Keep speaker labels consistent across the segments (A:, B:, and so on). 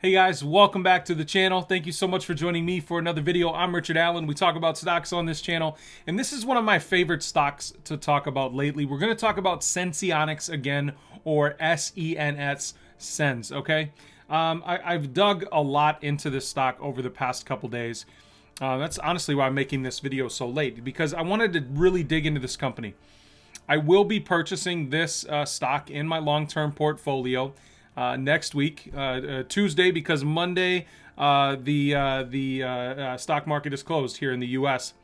A: Hey guys, welcome back to the channel. Thank you so much for joining me for another video. I'm Richard Allan. We talk about stocks on this channel, and this is one of my favorite stocks to talk about lately. We're going to talk about Sensionics again, or SENS, SENS, okay? I've dug a lot into this stock over the past couple days. That's honestly why I'm making this video so late, because I wanted to really dig into this company. I will be purchasing this stock in my long-term portfolio next week, Tuesday, because Monday the stock market is closed here in the U.S.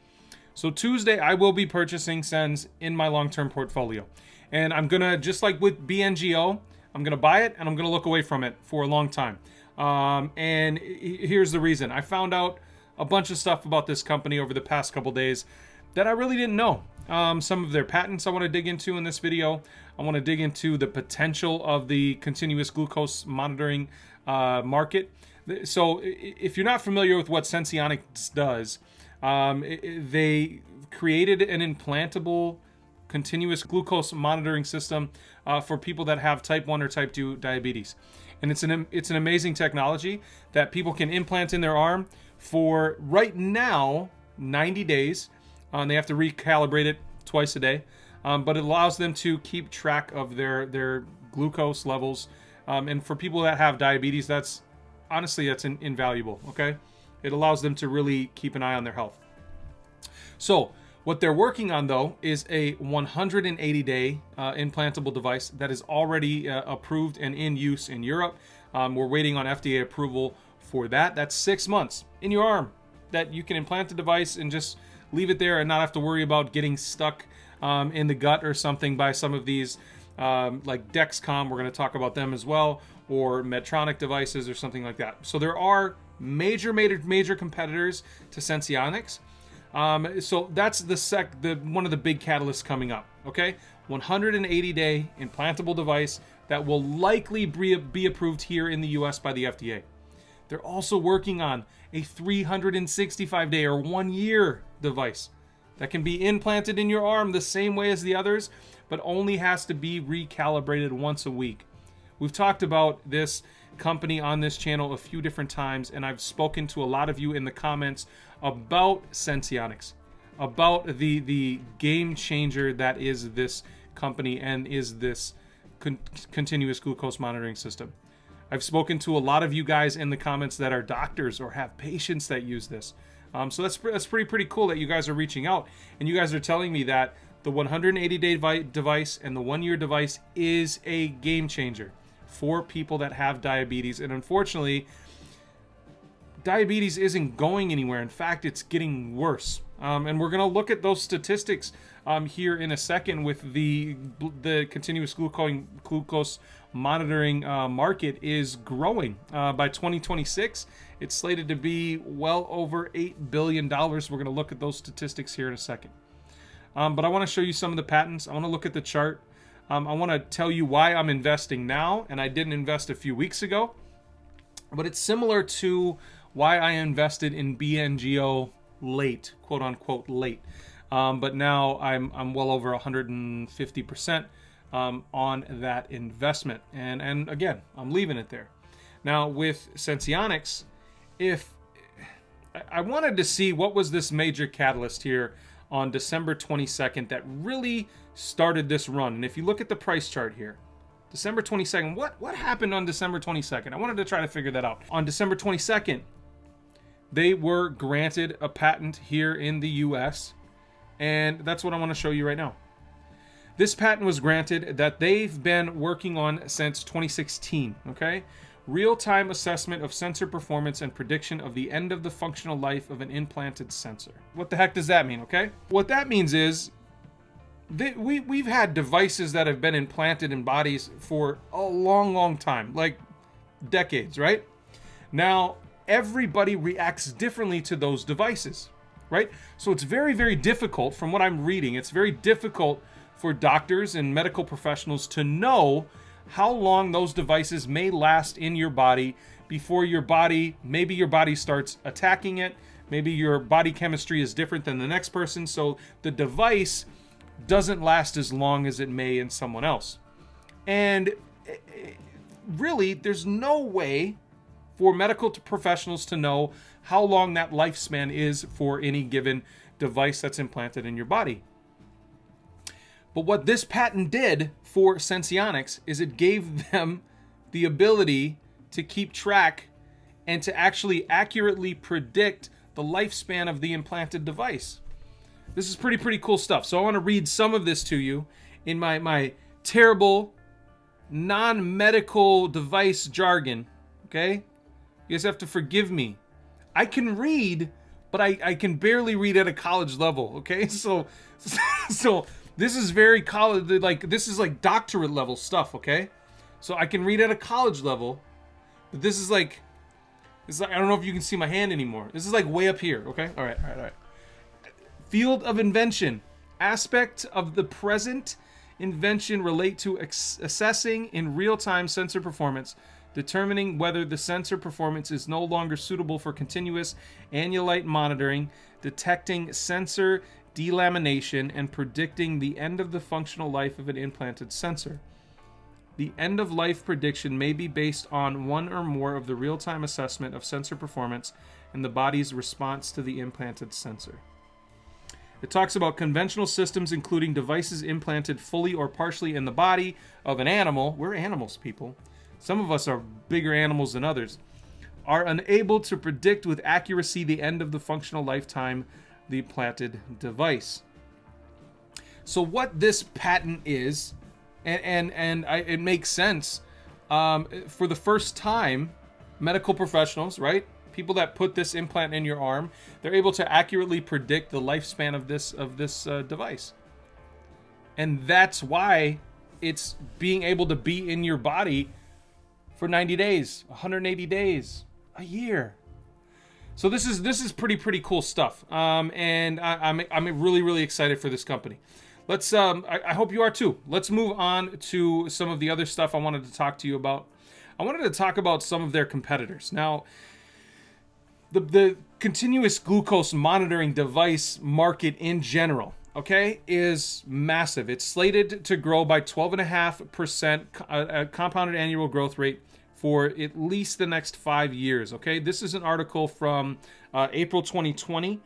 A: So Tuesday I will be purchasing SENS in my long-term portfolio, and I'm gonna, just like with BNGO, I'm gonna buy it and I'm gonna look away from it for a long time. And here's the reason. I found out a bunch of stuff about this company over the past couple days that I really didn't know. Some of their patents I want to dig into in this video. I want to dig into the potential of the continuous glucose monitoring market. So if you're not familiar with what Sensionics does, they created an implantable continuous glucose monitoring system for people that have type 1 or type 2 diabetes. And it's an amazing technology that people can implant in their arm for, right now, 90 days. They have to recalibrate it twice a day, but it allows them to keep track of their glucose levels. And for people that have diabetes, that's invaluable. Okay, it allows them to really keep an eye on their health. So what they're working on, though, is a 180-day implantable device that is already approved and in use in Europe. We're waiting on FDA approval for that. That's 6 months in your arm that you can implant the device and just leave it there and not have to worry about getting stuck in the gut or something by some of these like Dexcom. We're going to talk about them as well, or Medtronic devices or something like that. So there are major competitors to Sensionics. So that's one of the big catalysts coming up. Okay, 180-day implantable device that will likely be approved here in the US by the FDA. They're also working on a 365-day or 1 year device that can be implanted in your arm the same way as the others, but only has to be recalibrated once a week. We've talked about this company on this channel a few different times, and I've spoken to a lot of you in the comments about Sensionics, about the game changer that is this company and is this continuous glucose monitoring system. I've spoken to a lot of you guys in the comments that are doctors or have patients that use this. So that's pretty cool that you guys are reaching out, and you guys are telling me that the 180-day device and the 1 year device is a game changer for people that have diabetes. And unfortunately, diabetes isn't going anywhere. In fact, it's getting worse. And we're going to look at those statistics here in a second with the continuous glucose monitoring market is growing. By 2026, it's slated to be well over $8 billion. We're going to look at those statistics here in a second. But I want to show you some of the patents. I want to look at the chart. I want to tell you why I'm investing now, and I didn't invest a few weeks ago. But it's similar to why I invested in BNGO late, quote unquote late. But now I'm well over 150% on that investment. And again, I'm leaving it there. Now with Sensionics, if I wanted to see what was this major catalyst here on December 22nd that really started this run. And if you look at the price chart here, December 22nd, what happened on December 22nd? I wanted to try to figure that out. On December 22nd, they were granted a patent here in the US, and that's what I want to show you right now. This patent was granted that they've been working on since 2016, okay? Real-time assessment of sensor performance and prediction of the end of the functional life of an implanted sensor. What the heck does that mean, okay? What that means is we've had devices that have been implanted in bodies for a long time, like decades, right? Now, everybody reacts differently to those devices, right? So it's very difficult, from what I'm reading, it's very difficult for doctors and medical professionals to know how long those devices may last in your body before maybe your body starts attacking it. Maybe your body chemistry is different than the next person, so the device doesn't last as long as it may in someone else. And really, there's no way for medical professionals to know how long that lifespan is for any given device that's implanted in your body. But what this patent did for Sensionics is it gave them the ability to keep track and to actually accurately predict the lifespan of the implanted device. This is pretty cool stuff. So I want to read some of this to you in my terrible non-medical device jargon, okay? You guys have to forgive me. I can read, but I can barely read at a college level, okay? So this is very college, like this is like doctorate level stuff, okay? So I can read at a college level, but this is like I don't know if you can see my hand anymore. This is like way up here, okay? All right. Field of invention. Aspect of the present invention relate to assessing in real-time sensor performance, determining whether the sensor performance is no longer suitable for continuous annulite monitoring, detecting sensor delamination, and predicting the end of the functional life of an implanted sensor. The end-of-life prediction may be based on one or more of the real-time assessment of sensor performance and the body's response to the implanted sensor. It talks about conventional systems, including devices implanted fully or partially in the body of an animal. We're animals, people. Some of us are bigger animals than others. Are unable to predict with accuracy the end of the functional lifetime of the implanted device. So what this patent is, it makes sense. For the first time, medical professionals, right? People that put this implant in your arm, they're able to accurately predict the lifespan of this device. And that's why it's being able to be in your body for 90 days, 180 days, a year. So this is pretty cool stuff. And I'm really excited for this company. Let's I hope you are too. Let's move on to some of the other stuff I wanted to talk to you about. I wanted to talk about some of their competitors. Now, the continuous glucose monitoring device market in general, okay, is massive. It's slated to grow by 12.5% compounded annual growth rate for at least the next 5 years, okay? This is an article from April 2020,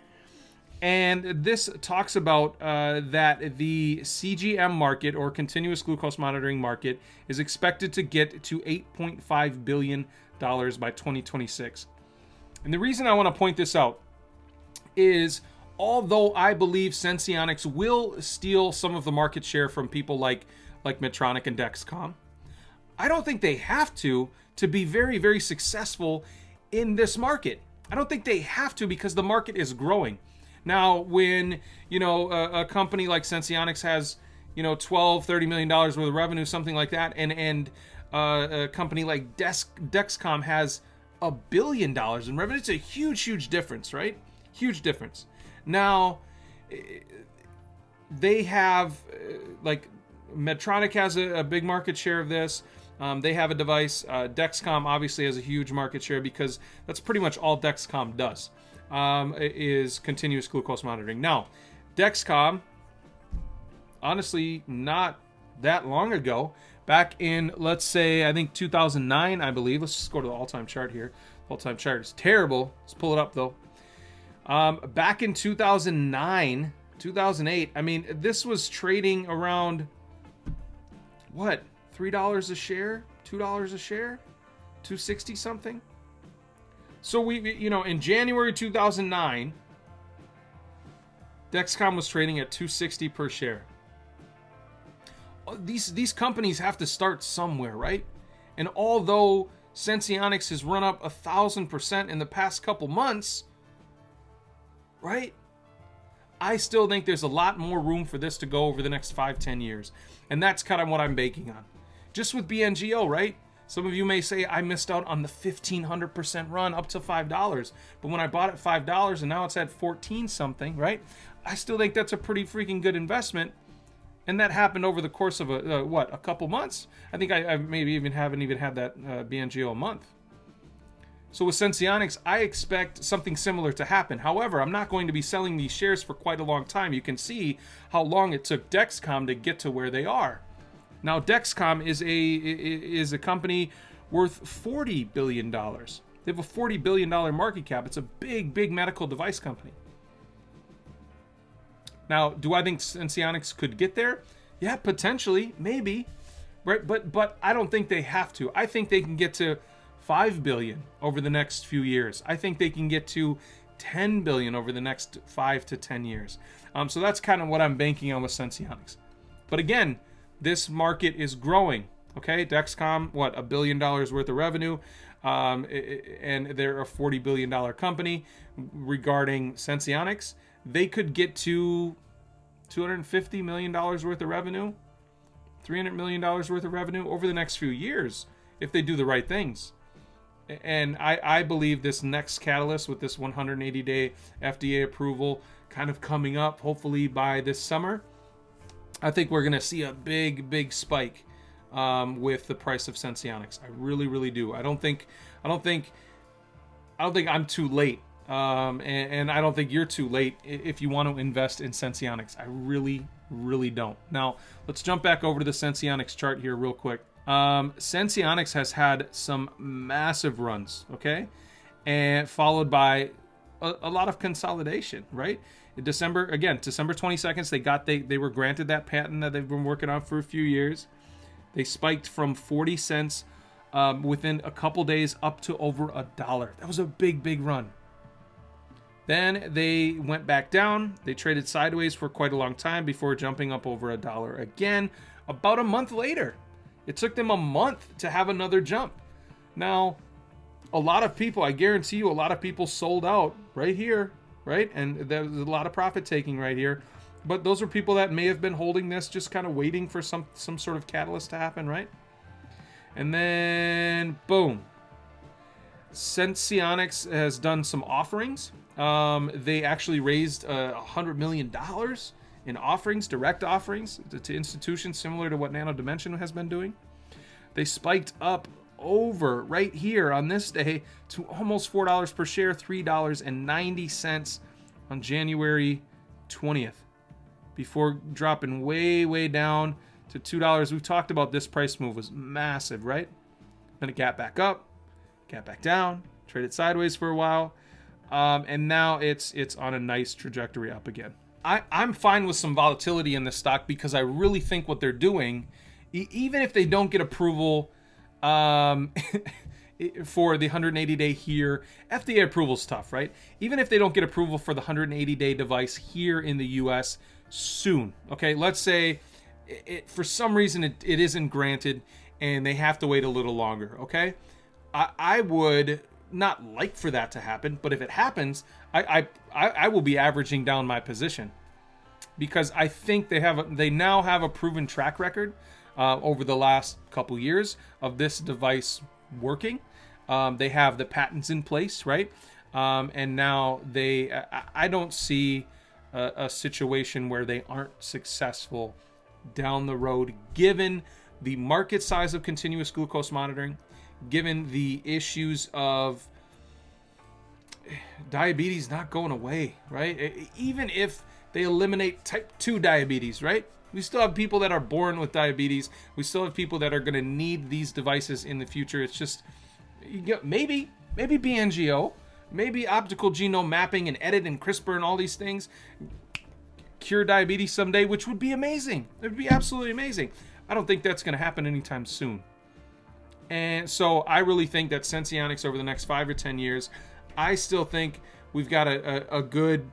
A: and this talks about that the CGM market, or continuous glucose monitoring market, is expected to get to $8.5 billion by 2026. And the reason I want to point this out is, although I believe Sensionics will steal some of the market share from people like Medtronic and Dexcom, I don't think they have to be very successful in this market. I don't think they have to, because the market is growing. Now, when a company like Sensionics has $30 million worth of revenue, something like that, and a company like Dexcom has $1 billion in revenue, it's a huge difference, right? Huge difference. Now, they have Medtronic has a big market share of this. They have a device. Dexcom obviously has a huge market share, because that's pretty much all Dexcom does, is continuous glucose monitoring. Now, Dexcom, honestly, not that long ago, back in, let's say, I think 2009, I believe. Let's just go to the all-time chart here. All-time chart is terrible. Let's pull it up, though. Back in 2009, 2008, I mean, this was trading around, what, $3 a share? $2 a share? $2.60 something? So in January 2009, Dexcom was trading at $2.60 per share. These companies have to start somewhere, right? And although Sensionics has run up 1,000% in the past couple months, right? I still think there's a lot more room for this to go over the next 5-10 years. And that's kind of what I'm banking on. Just with BNGO, right? Some of you may say I missed out on the 1,500% run up to $5. But when I bought at $5 and now it's at 14 something, right? I still think that's a pretty freaking good investment. And that happened over the course of a couple months? I think I maybe haven't even had that BNGO a month. So with Sensionics, I expect something similar to happen. However, I'm not going to be selling these shares for quite a long time. You can see how long it took Dexcom to get to where they are. Now, Dexcom is a company worth $40 billion. They have a $40 billion market cap. It's a big, big medical device company. Now, do I think Sensionics could get there? Yeah, potentially, maybe, right? But I don't think they have to. I think they can get to 5 billion over the next few years. I think they can get to 10 billion over the next 5 to 10 years. So that's kind of what I'm banking on with Sensionics. But again, this market is growing. Okay, Dexcom, what, $1 billion worth of revenue, and they're a $40 billion company. Regarding Sensionics, they could get to $250 million worth of revenue, $300 million worth of revenue over the next few years if they do the right things. And I believe this next catalyst with this 180-day FDA approval kind of coming up, hopefully by this summer, I think we're going to see a big, big spike with the price of Sensionics. I really, really do. I don't think I'm too late. And I don't think you're too late if you want to invest in Sensionics. I really, really don't. Now, let's jump back over to the Sensionics chart here real quick. Sensionics has had some massive runs, okay? And followed by a lot of consolidation, right? In December 22nd, they were granted that patent that they've been working on for a few years. They spiked from 40 cents within a couple days up to over $1. That was a big, big run. Then they went back down. They traded sideways for quite a long time before jumping up over $1 again about a month later. It took them a month to have another jump. Now, a lot of people, I guarantee you, a lot of people sold out right here, right? And there was a lot of profit taking right here. But those are people that may have been holding this, just kind of waiting for some sort of catalyst to happen, right? And then, boom. Sensionics has done some offerings. They actually raised $100 million in offerings, direct offerings to institutions similar to what Nano Dimension has been doing. They spiked up over right here on this day to almost $4 per share, $3.90 on January 20th, before dropping way, way down to $2. We've talked about this price move was massive, right? Then it got back up, got back down, traded sideways for a while, and now it's on a nice trajectory up again. I'm fine with some volatility in this stock because I really think what they're doing, even if they don't get approval for the 180-day here, FDA approval's tough, right? Even if they don't get approval for the 180-day device here in the US soon, okay? Let's say for some reason it isn't granted and they have to wait a little longer, okay? I would not like for that to happen, but if it happens, I will be averaging down my position because I think they now have a proven track record over the last couple years of this device working. They have the patents in place, right? And now I don't see a situation where they aren't successful down the road, given the market size of continuous glucose monitoring, given the issues of diabetes not going away, right? Even if they eliminate type 2 diabetes, right? We still have people that are born with diabetes. We still have people that are going to need these devices in the future. It's just, maybe BNGO, maybe optical genome mapping and edit and CRISPR and all these things cure diabetes someday, which would be amazing. It would be absolutely amazing. I don't think that's going to happen anytime soon. And so I really think that Sensionics over the next 5 or 10 years, I still think we've got a good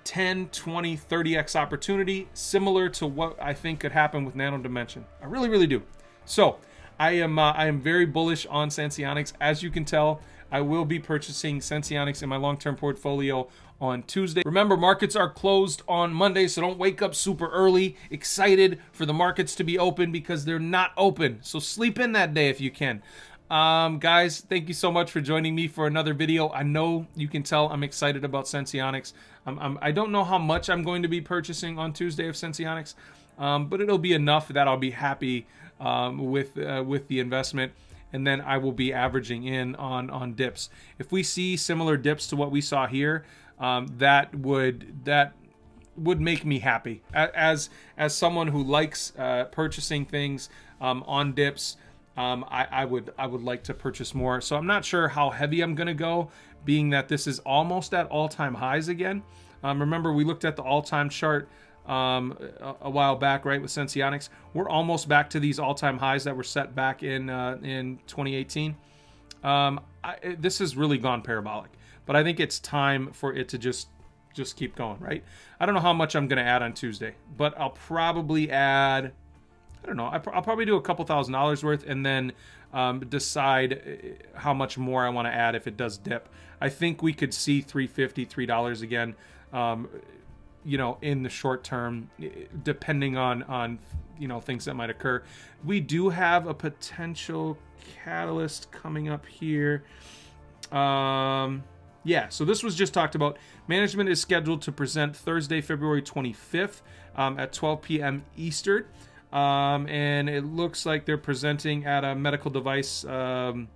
A: 10, 20, 30x opportunity, similar to what I think could happen with Nano Dimension. I really, really do. So I am very bullish on Sensionics. As you can tell, I will be purchasing Sensionics in my long-term portfolio on Tuesday. Remember, markets are closed on Monday, so don't wake up super early, excited for the markets to be open, because they're not open. So sleep in that day if you can. Guys, thank you so much for joining me for another video. I know you can tell I'm excited about Sensionics. I don't know how much I'm going to be purchasing on Tuesday of Sensionics, but it'll be enough that I'll be happy with the investment. And then I will be averaging in on dips. If we see similar dips to what we saw here, that would make me happy. As someone who likes purchasing things on dips, I would like to purchase more. So I'm not sure how heavy I'm going to go, being that this is almost at all-time highs again. Remember, we looked at the all-time chart a while back, right, with Sensionics. We're almost back to these all-time highs that were set back in 2018. This has really gone parabolic, but I think it's time for it to just keep going, right? I don't know how much I'm going to add on Tuesday, but I'll probably add, I don't know, I'll probably do a couple $1,000s worth, and then decide how much more I want to add if it does dip. I think we could see $3.50, $3 again, you know, in the short term, depending on you know, things that might occur. We do have a potential catalyst coming up here. Yeah, so this was just talked about. Management is scheduled to present Thursday, February 25th at 12 p.m. Eastern. And it looks like they're presenting at a medical device, a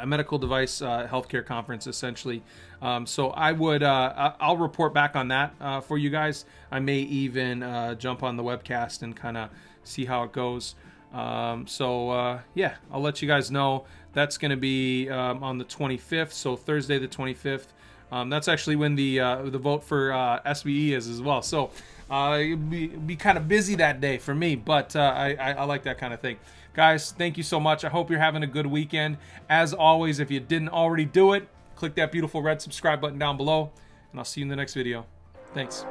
A: medical device healthcare conference, essentially. So I would, I'll report back on that for you guys. I may even jump on the webcast and kind of see how it goes. Yeah, I'll let you guys know. That's going to be on the 25th, so Thursday the 25th. That's actually when the vote for SBE is as well. So it'll be kind of busy that day for me, but I like that kind of thing. Guys, thank you so much. I hope you're having a good weekend. As always, if you didn't already do it, click that beautiful red subscribe button down below, and I'll see you in the next video. Thanks.